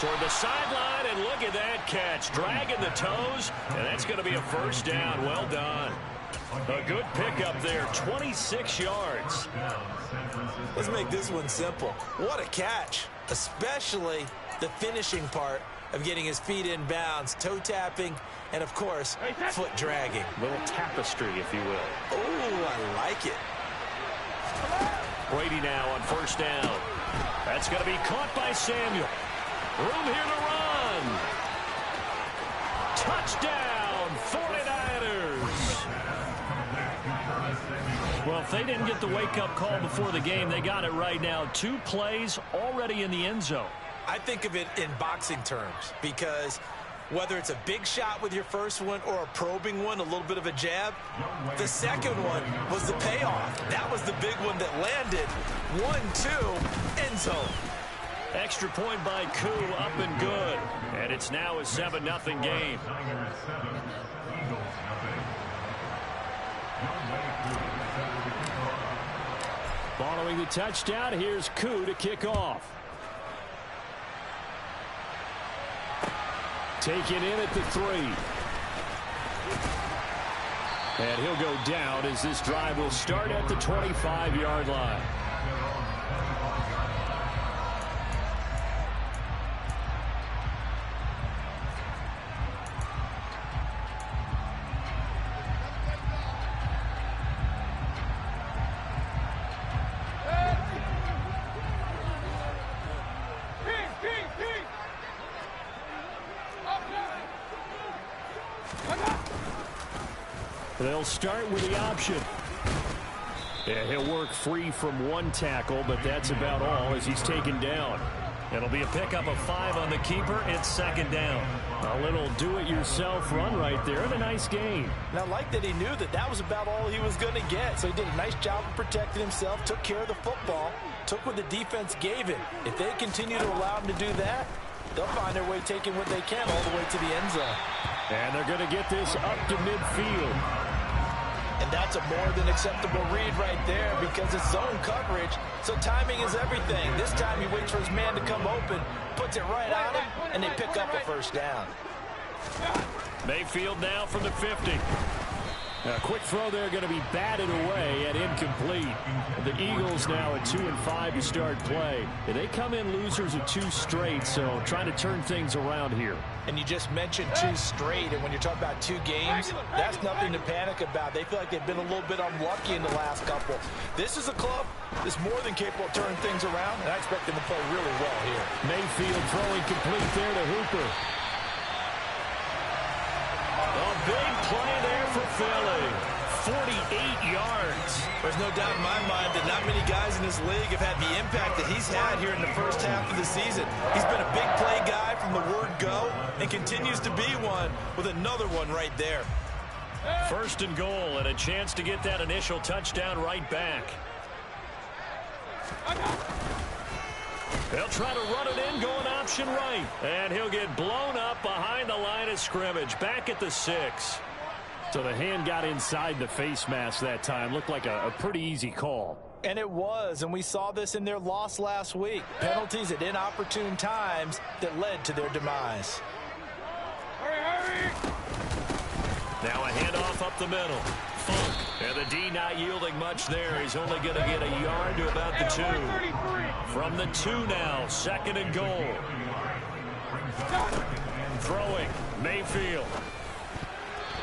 toward the sideline, and look at that catch. Dragging the toes, and that's going to be a first down. Well done. A good pickup there, 26 yards. Let's make this one simple. What a catch, especially the finishing part of getting his feet in bounds, toe tapping, and, of course, foot dragging. Little tapestry, if you will. Oh, I like it. Brady now on first down. That's going to be caught by Samuel. Room here to run. Touchdown, 49ers. Well, if they didn't get the wake-up call before the game, they got it right now. 2 plays already in the end zone. I think of it in boxing terms because whether it's a big shot with your first one or a probing one, a little bit of a jab, the second one was the payoff. That was the big one that landed. 1-2, end zone. Extra point by Koo, up and good. And it's now a 7-0 game. Following the touchdown, here's Koo to kick off. Taken in at the 3. And he'll go down as this drive will start at the 25-yard line. They'll start with the option. Yeah, he'll work free from 1 tackle, but that's about all as he's taken down. It'll be a pickup of 5 on the keeper. It's second down. A little do-it-yourself run right there and a nice gain. And I like that he knew that that was about all he was going to get. So he did a nice job of protecting himself, took care of the football, took what the defense gave him. If they continue to allow him to do that, they'll find their way taking what they can all the way to the end zone. And they're going to get this up to midfield. And that's a more than acceptable read right there because it's zone coverage, so timing is everything. This time he waits for his man to come open, puts it right on him, and they pick up a first down. Mayfield now from the 50. A quick throw there going to be batted away and incomplete. The Eagles now at 2-5 to start play. They come in losers of 2 straight, so trying to turn things around here. And you just mentioned 2 straight, and when you're talking about 2 games, that's nothing to panic about. They feel like they've been a little bit unlucky in the last couple. This is a club that's more than capable of turning things around, and I expect them to play really well here. Mayfield throwing complete there to Hooper. A big play there for Philly. 48 yards. There's no doubt in my mind that not many guys in this league have had the impact that he's had here in the first half of the season. He's been a big play guy from the word go and continues to be one with another one right there. First and goal and a chance to get that initial touchdown right back. They'll try to run it in, going option right. And he'll get blown up behind the line of scrimmage, back at the 6. So the hand got inside the face mask that time. Looked like a pretty easy call. And it was, and we saw this in their loss last week. Penalties at inopportune times that led to their demise. Hurry! Now a handoff up the middle. Funk. And the D not yielding much there. He's only going to get a yard to about the 2. From the 2 now, second and goal. Throwing, Mayfield.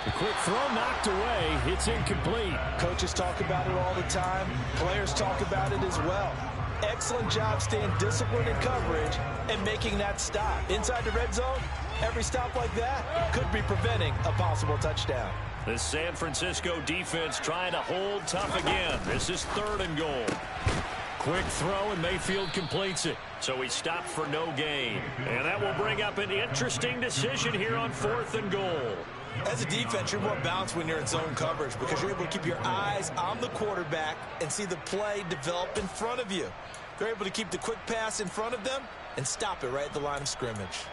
The quick throw knocked away. It's incomplete. Coaches talk about it all the time. Players talk about it as well. Excellent job staying disciplined in coverage and making that stop. Inside the red zone, every stop like that could be preventing a possible touchdown. The San Francisco defense trying to hold tough again. This is third and goal. Quick throw, and Mayfield completes it. So he stopped for no gain. And that will bring up an interesting decision here on fourth and goal. As a defense, you're more balanced when you're in zone coverage because you're able to keep your eyes on the quarterback and see the play develop in front of you. They're able to keep the quick pass in front of them and stop it right at the line of scrimmage.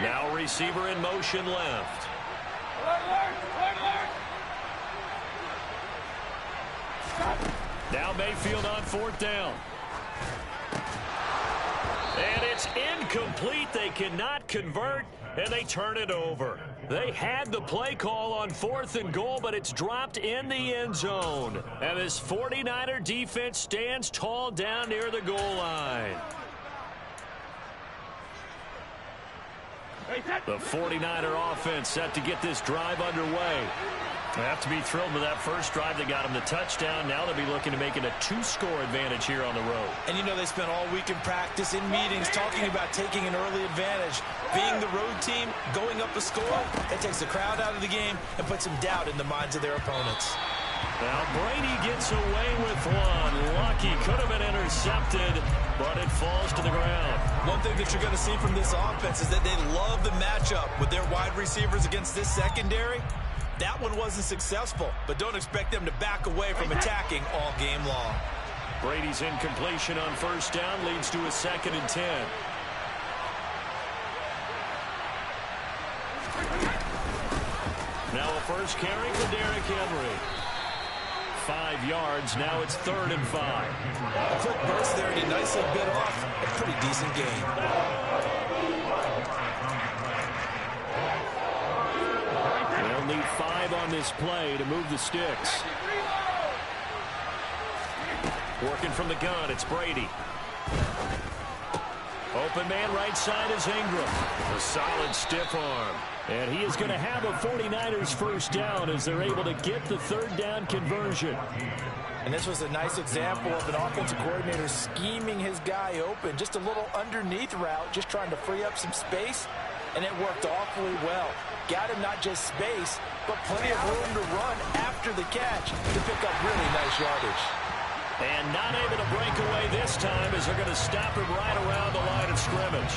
Now receiver in motion left. Now Mayfield on 4th down. And it's incomplete. They cannot convert, and they turn it over. They had the play call on 4th and goal, but it's dropped in the end zone. And this 49er defense stands tall down near the goal line. The 49er offense set to get this drive underway. They have to be thrilled with that first drive that got them the touchdown. Now they'll be looking to make it a 2-score advantage here on the road. And you know they spent all week in practice, in meetings, talking about taking an early advantage. Being the road team, going up a score, that takes the crowd out of the game and puts some doubt in the minds of their opponents. Now Brady gets away with one. Lucky, could have been intercepted, but it falls to the ground. One thing that you're going to see from this offense is that they love the matchup with their wide receivers against this secondary. That one wasn't successful, but don't expect them to back away from attacking all game long. Brady's incompletion on 1st down leads to a 2nd and 10. Now a first carry for Derrick Henry. 5 yards, now it's 3rd and 5. A quick burst there, and he nicely bit off a pretty decent gain. They'll need 5 on this play to move the sticks. Working from the gun, it's Brady. Open man right side is Ingram. A solid stiff arm. And he is going to have a 49ers first down as they're able to get the 3rd down conversion. And this was a nice example of an offensive coordinator scheming his guy open. Just a little underneath route, just trying to free up some space. And it worked awfully well. Got him not just space, but plenty of room to run after the catch to pick up really nice yardage. And not able to break away this time as they're going to stop him right around the line of scrimmage.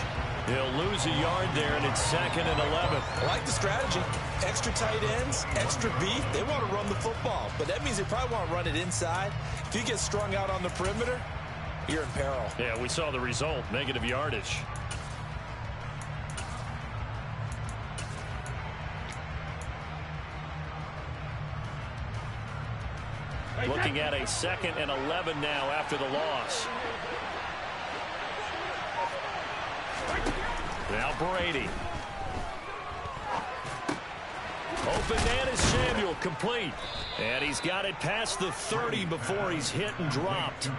He'll lose a yard there, and it's 2nd and 11. I like the strategy. Extra tight ends, extra beef. They want to run the football, but that means they probably want to run it inside. If you get strung out on the perimeter, you're in peril. Yeah, we saw the result, negative yardage. Looking at a 2nd and 11 now after the loss. Now Brady. Open man is Samuel, complete. And he's got it past the 30 before he's hit and dropped.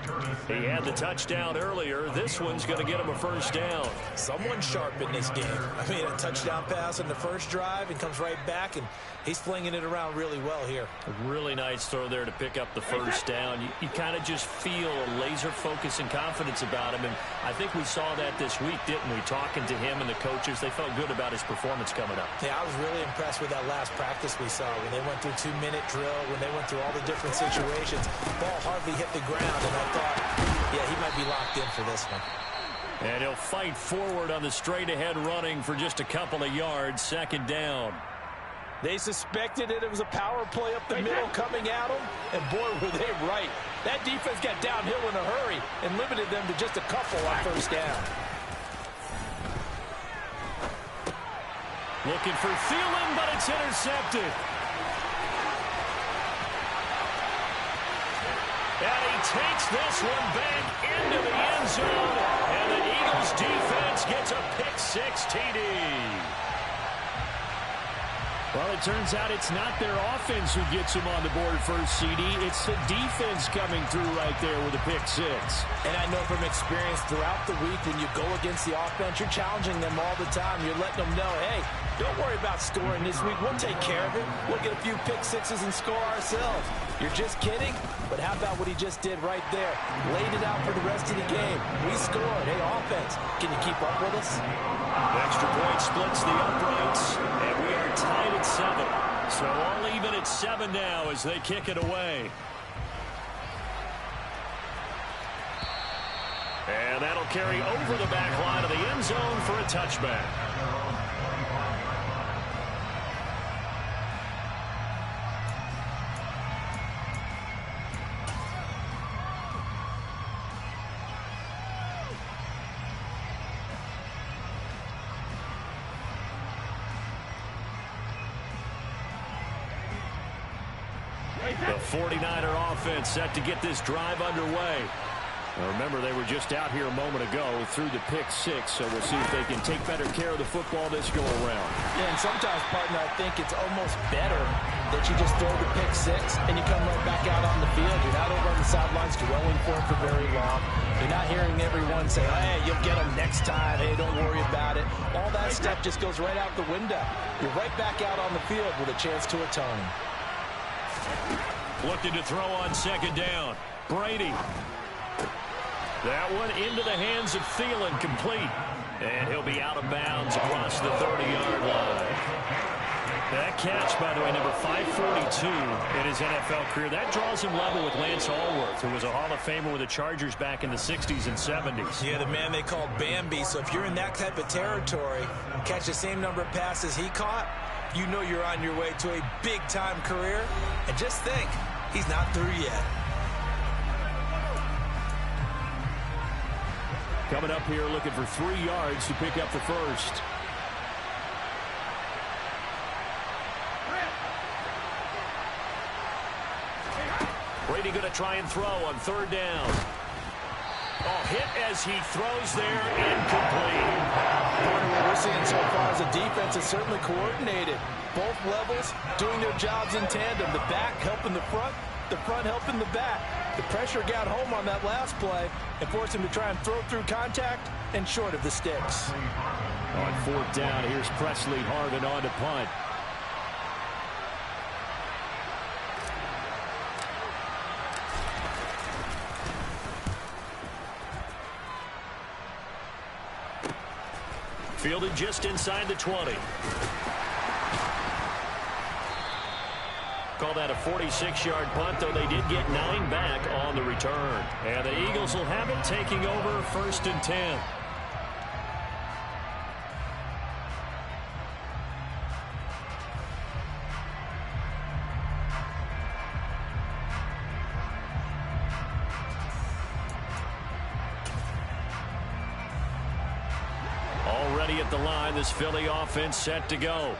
He had the touchdown earlier. This one's going to get him a first down. Someone sharp in this game. I mean, a touchdown pass on the first drive and comes right back, and he's flinging it around really well here. A really nice throw there to pick up the first down. You kind of just feel a laser focus and confidence about him, and I think we saw that this week, didn't we? Talking to him and the coaches, they felt good about his performance coming up. Yeah, I was really impressed with that last practice we saw when they went through 2-minute drill, when they went through all the different situations. Ball hardly hit the ground, and I thought, yeah, he might be locked in for this one. And he'll fight forward on the straight-ahead running for just a couple of yards, 2nd down. They suspected it was a power play up the middle coming at them, and boy, were they right. That defense got downhill in a hurry and limited them to just a couple on 1st down. Looking for Thielen, but it's intercepted. And he takes this one back into the end zone, and the Eagles defense gets a pick-6 TD. Well, it turns out it's not their offense who gets them on the board first, CD. It's the defense coming through right there with a pick-6. And I know from experience throughout the week when you go against the offense, you're challenging them all the time. You're letting them know, hey, don't worry about scoring this week. We'll take care of it. We'll get a few pick-6s and score ourselves. You're just kidding? But how about what he just did right there? Laid it out for the rest of the game. We scored. Hey, offense, can you keep up with us? Extra point splits the uprights, and we are tied at 7. So all even at 7 now as they kick it away. And that'll carry over the back line of the end zone for a touchback. The 49er offense set to get this drive underway. Now remember, they were just out here a moment ago through the pick six, so we'll see if they can take better care of the football this go-around. Yeah, and sometimes, partner, I think it's almost better that you just throw the pick six and you come right back out on the field. You're not over on the sidelines dwelling for it for very long. You're not hearing everyone say, hey, you'll get them next time. Hey, don't worry about it. All that stuff just goes right out the window. You're right back out on the field with a chance to atone. Looking to throw on second down. Brady. That one into the hands of Thielen, complete. And he'll be out of bounds across the 30-yard line. That catch, by the way, number 542 in his NFL career. That draws him level with Lance Allworth, who was a Hall of Famer with the Chargers back in the 60s and 70s. Yeah, the man they called Bambi. So if you're in that type of territory, catch the same number of passes he caught, you know you're on your way to a big-time career. And just think, he's not through yet. Coming up here looking for 3 yards to pick up the first. Brady going to try and throw on third down. Oh, hit as he throws there, incomplete. What we're seeing so far is a defense is certainly coordinated. Both levels doing their jobs in tandem. The back helping the front helping the back. The pressure got home on that last play and forced him to try and throw through contact and short of the sticks. On fourth down, here's Presley Harvin on to punt. Fielded just inside the 20. Call that a 46-yard punt, though they did get 9 back on the return. And the Eagles will have it, taking over first and 10. Already at the line, this Philly offense set to go.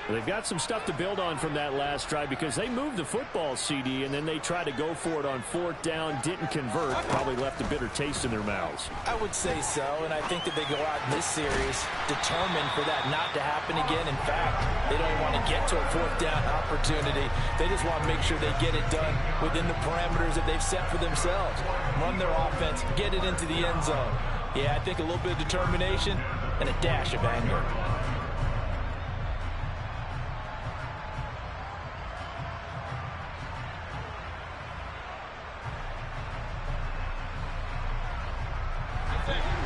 They've got some stuff to build on from that last drive because they moved the football, CD, and then they tried to go for it on fourth down, didn't convert, probably left a bitter taste in their mouths. I would say so, and I think that they go out in this series determined for that not to happen again. In fact, they don't want to get to a fourth down opportunity. They just want to make sure they get it done within the parameters that they've set for themselves. Run their offense, get it into the end zone. Yeah, I think a little bit of determination and a dash of anger.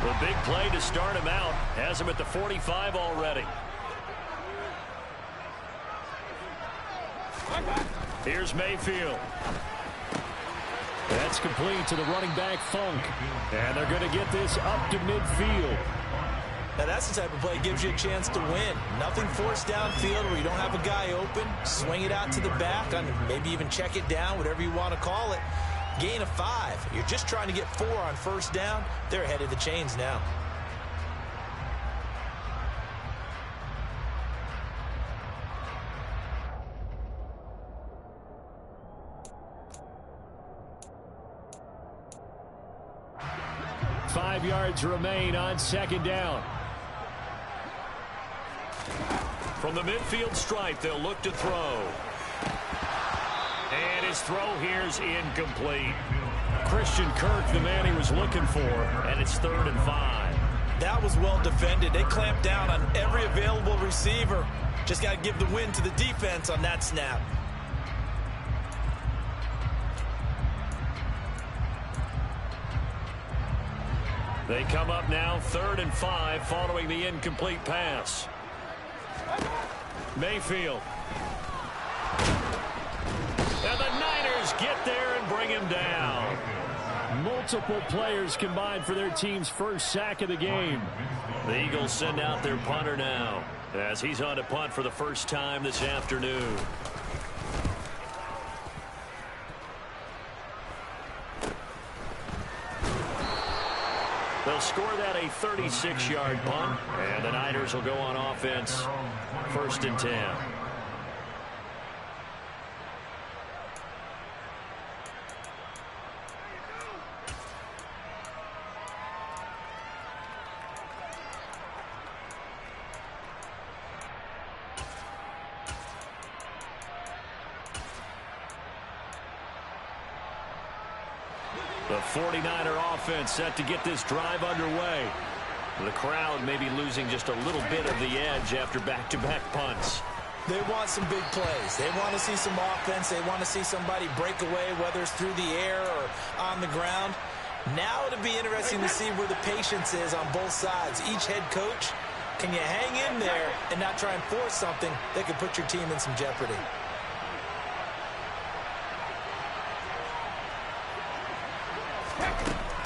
The big play to start him out has him at the 45 already. Here's Mayfield. That's complete to the running back, Funk. And they're going to get this up to midfield. Now that's the type of play that gives you a chance to win. Nothing forced downfield where you don't have a guy open. Swing it out to the back, maybe even check it down, whatever you want to call it. Gain of 5. You're just trying to get 4 on first down. They're ahead of the chains now. Five yards remain on second down. From the midfield stripe, they'll look to throw. And his throw here's incomplete. Christian Kirk, the man he was looking for, and it's 3rd and 5. That was well defended. They clamped down on every available receiver. Just got to give the win to the defense on that snap. They come up now 3rd and 5 following the incomplete pass. Mayfield. And the Niners get there and bring him down. Multiple players combined for their team's first sack of the game. The Eagles send out their punter now as he's on to punt for the first time this afternoon. They'll score that a 36-yard punt, and the Niners will go on offense 1st and 10. The 49er offense set to get this drive underway. The crowd may be losing just a little bit of the edge after back-to-back punts. They want some big plays. They want to see some offense. They want to see somebody break away, whether it's through the air or on the ground. Now it'll be interesting to see where the patience is on both sides. Each head coach, can you hang in there and not try and force something that could put your team in some jeopardy?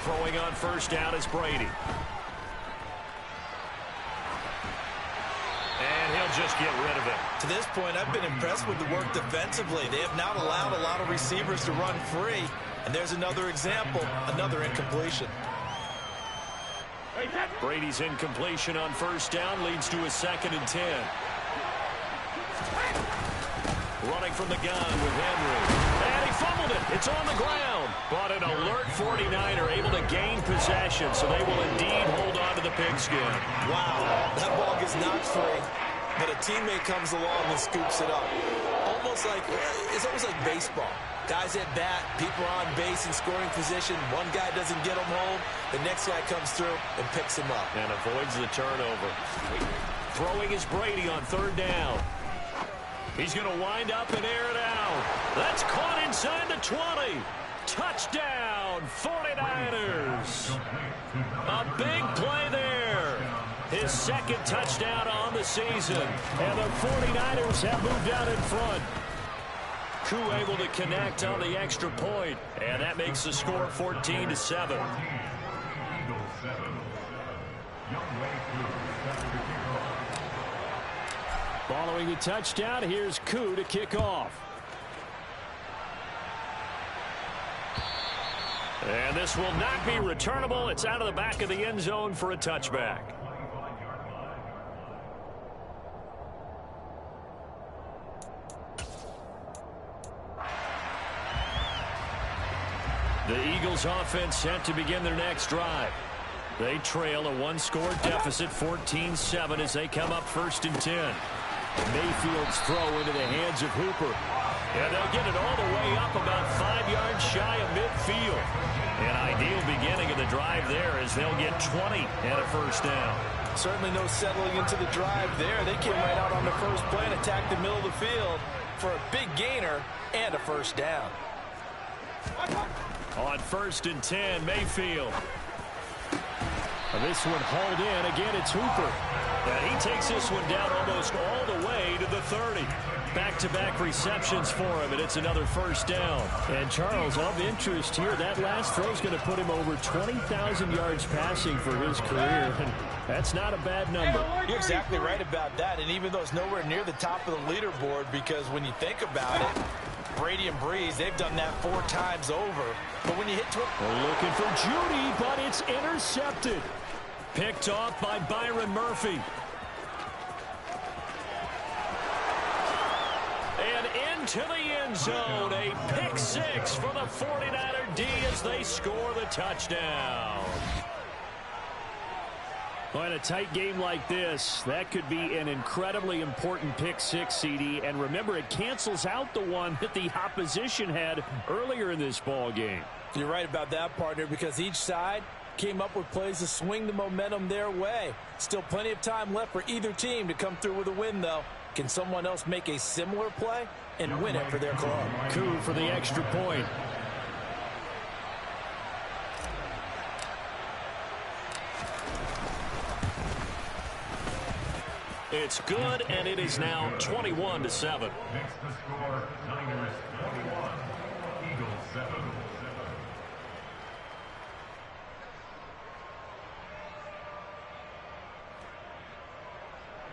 Throwing on first down is Brady. And he'll just get rid of it. To this point, I've been impressed with the work defensively. They have not allowed a lot of receivers to run free. And there's another example, another incompletion. Brady's incompletion on first down leads to a 2nd and 10. Running from the gun with Henry. And he fumbled it. It's on the ground. But an alert 49er able to gain possession, so they will indeed hold on to the pigskin. Wow, that ball gets knocked free, but a teammate comes along and scoops it up. It's almost like baseball. Guys at bat, people are on base in scoring position. One guy doesn't get him home. The next guy comes through and picks him up. And avoids the turnover. Throwing is Brady on 3rd down. He's going to wind up and air it out. That's caught inside the 20. Touchdown, 49ers. A big play there. His 2nd touchdown on the season. And the 49ers have moved out in front. Koo able to connect on the extra point. And that makes the score 14-7. Following the touchdown, here's Koo to kick off. And this will not be returnable. It's out of the back of the end zone for a touchback. The Eagles offense set to begin their next drive. They trail a 1-score deficit, 14-7, as they come up 1st and 10. Mayfield's throw into the hands of Hooper. And they'll get it all the way up about 5 yards shy of midfield. An ideal beginning of the drive there as they'll get 20 and a 1st down. Certainly no settling into the drive there. They came right out on the first play and attacked the middle of the field for a big gainer and a 1st down. On 1st and 10, Mayfield. This one hauled in. Again, it's Hooper. And he takes this one down almost all the way to the 30. Back-to-back receptions for him, and it's another 1st down. And Charles, of interest here, that last throw is going to put him over 20,000 yards passing for his career. And that's not a bad number. You're exactly right about that. And even though it's nowhere near the top of the leaderboard, because when you think about it, Brady and Breeze, they've done that 4 times over. But when you hit looking for Judy, but it's intercepted. Picked off by Byron Murphy. And into the end zone. A pick 6 for the 49er D as they score the touchdown. Well, in a tight game like this, that could be an incredibly important pick 6, CD. And remember, it cancels out the one that the opposition had earlier in this ball game. You're right about that, partner, because each side came up with plays to swing the momentum their way. Still plenty of time left for either team to come through with a win, though. Can someone else make a similar play and win it for their club? Koo for the extra point. It's good, and it is now 21-7. Next to score, Niners 21, Eagles 7.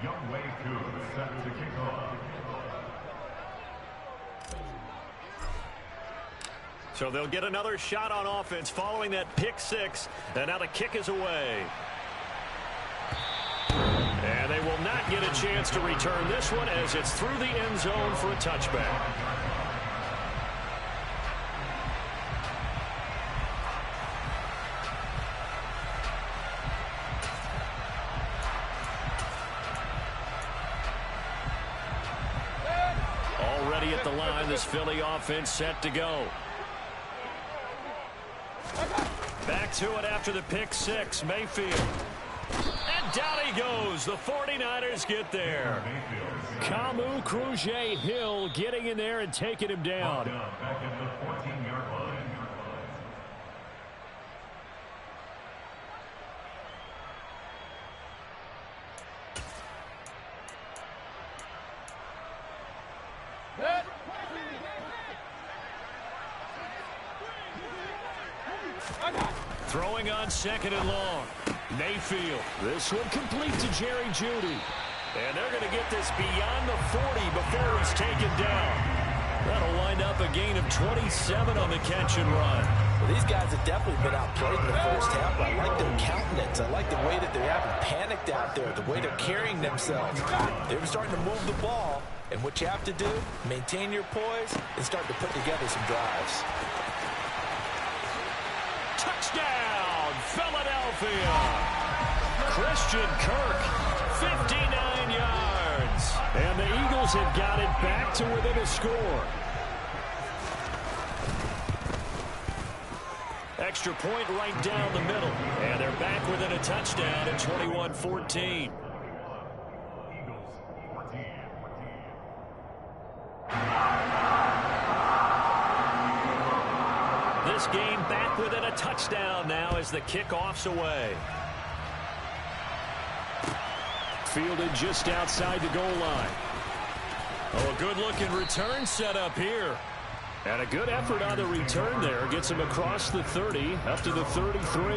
Younghoe Koo set to kick off. So they'll get another shot on offense following that pick 6, and now the kick is away. And they will not get a chance to return this one as it's through the end zone for a touchback. Already at the line, this Philly offense set to go. Back to it after the pick six, Mayfield. And down he goes. The 49ers get there. Kamu Grugier-Hill getting in there and taking him down. Back at the 14-yard line. Throwing on second and long. Mayfield. This one complete to Jerry Jeudy. And they're going to get this beyond the 40 before he's taken down. That'll wind up a gain of 27 on the catch and run. Well, these guys have definitely been outplayed in the first half, but I like their countenance. I like the way that they haven't panicked out there, the way they're carrying themselves. They were starting to move the ball, and what you have to do, maintain your poise and start to put together some drives. Touchdown, Philadelphia. Christian Kirk, 59 yards. And the Eagles have got it back to within a score. Extra point right down the middle. And they're back within a touchdown at 21-14. This game back within a touchdown now as the kickoff's away. Fielded just outside the goal line. Oh, a good-looking return set up here. And a good effort on the return there. Gets him across the 30 up to the 33.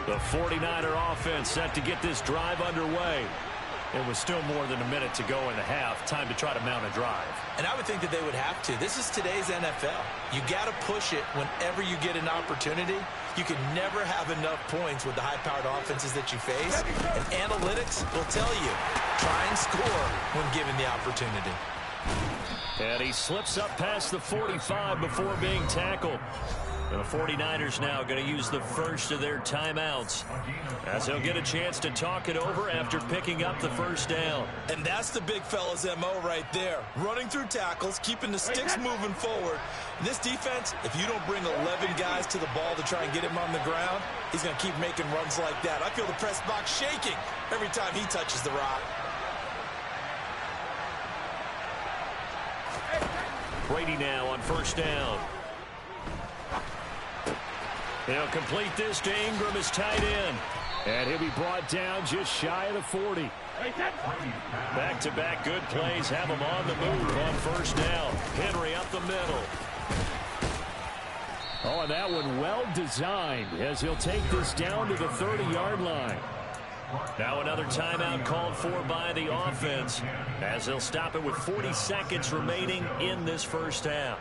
The 49er offense set to get this drive underway. It was still more than a minute to go in the half. Time to try to mount a drive. And I would think that they would have to. This is today's NFL. You got to push it whenever you get an opportunity. You can never have enough points with the high-powered offenses that you face. And analytics will tell you, try and score when given the opportunity. And he slips up past the 45 before being tackled. The 49ers now going to use the first of their timeouts as he'll get a chance to talk it over after picking up the first down. And that's the big fella's MO right there. Running through tackles, keeping the sticks moving forward. This defense, if you don't bring 11 guys to the ball to try and get him on the ground, he's going to keep making runs like that. I feel the press box shaking every time he touches the rock. Brady now on first down. He'll complete this to Ingram as tight end. And he'll be brought down just shy of the 40. Back-to-back good plays have him on the move on first down. Henry up the middle. Oh, and that one well designed as he'll take this down to the 30-yard line. Now another timeout called for by the offense as they'll stop it with 40 seconds remaining in this first half.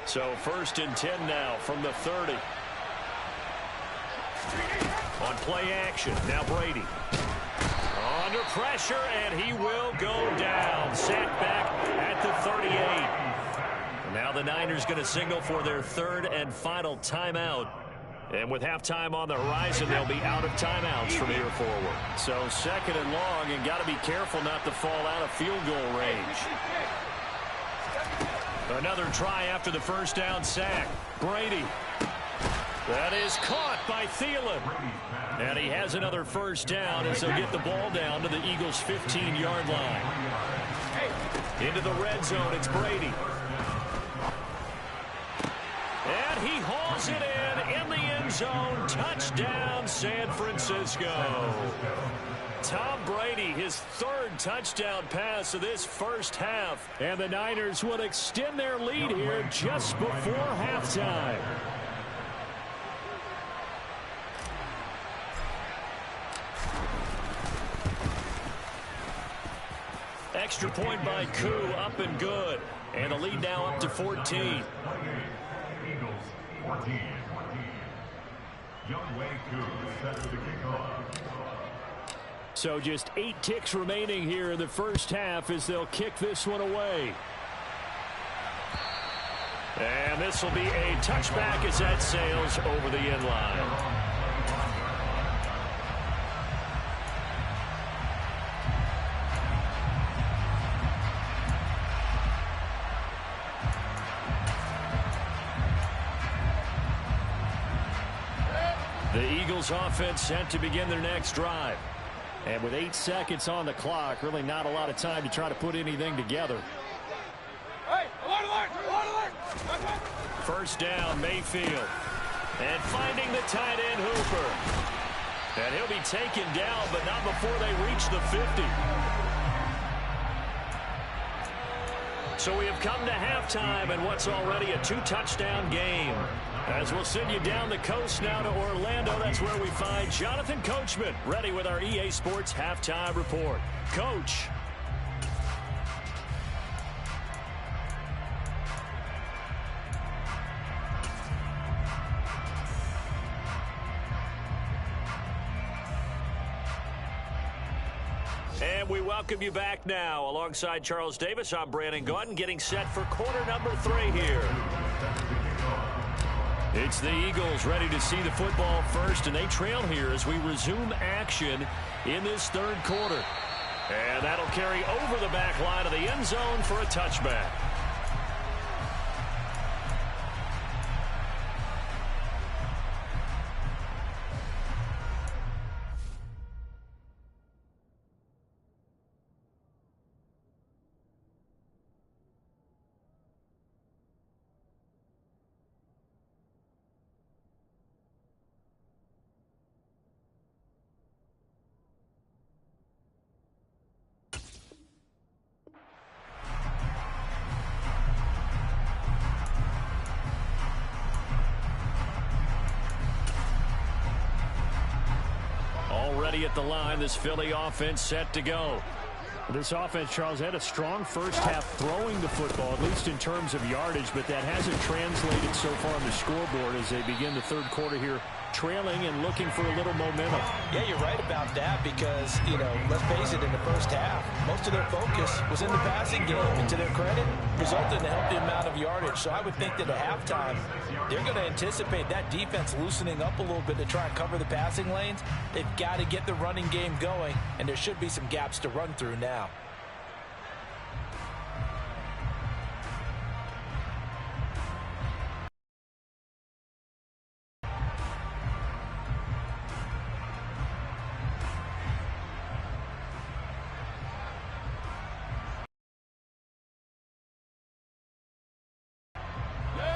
So first and 10 now from the 30. On play action, now Brady. Under pressure, and he will go down. Sacked back at the 38. Now the Niners going to signal for their third and final timeout. And with halftime on the horizon, they'll be out of timeouts from here forward. So second and long, and got to be careful not to fall out of field goal range. Another try after the first down sack. Brady. That is caught by Thielen. And he has another first down as they'll get the ball down to the Eagles' 15-yard line. Into the red zone, it's Brady. And he hauls it in the end zone. Touchdown, San Francisco. Tom Brady, his third touchdown pass of this first half. And the Niners will extend their lead here just before halftime. Extra point by Koo, up and good. And the lead now up to 14. Eagles 14. Younghoe Koo set for the kickoff. So just 8 ticks remaining here in the first half as they'll kick this one away. And this will be a touchback as that sails over the end line. The Eagles offense set to begin their next drive. And with 8 seconds on the clock, really not a lot of time to try to put anything together. Hey, alert! First down, Mayfield. And finding the tight end, Hooper. And he'll be taken down, but not before they reach the 50. So we have come to halftime in what's already a 2-touchdown game. As we'll send you down the coast now to Orlando, that's where we find Jonathan Coachman, ready with our EA Sports Halftime Report. Coach. And we welcome you back now. Alongside Charles Davis, I'm Brandon Gaudin, getting set for quarter number 3 here. It's the Eagles ready to see the football first, and they trail here as we resume action in this third quarter. And that'll carry over the back line of the end zone for a touchback. Already at the line, this Philly offense set to go. This offense, Charles, had a strong first half throwing the football, at least in terms of yardage, but that hasn't translated so far on the scoreboard as they begin the third quarter here, trailing and looking for a little momentum. Yeah, you're right about that because, let's face it, in the first half, most of their focus was in the passing game, and to their credit, resulted in a healthy amount of yardage. So I would think that at halftime, they're going to anticipate that defense loosening up a little bit to try and cover the passing lanes. They've got to get the running game going, and there should be some gaps to run through now.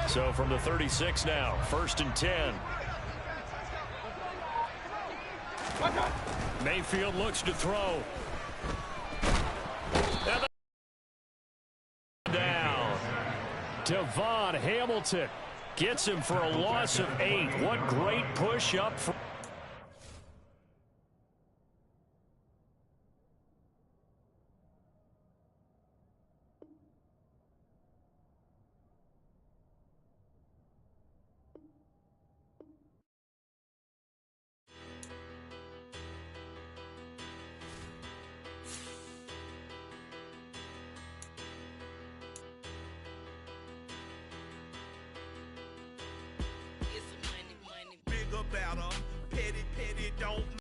So from the 36 now, 1st and 10. Mayfield looks to throw. And down. Devon Hamilton gets him for a loss of 8. What great push up for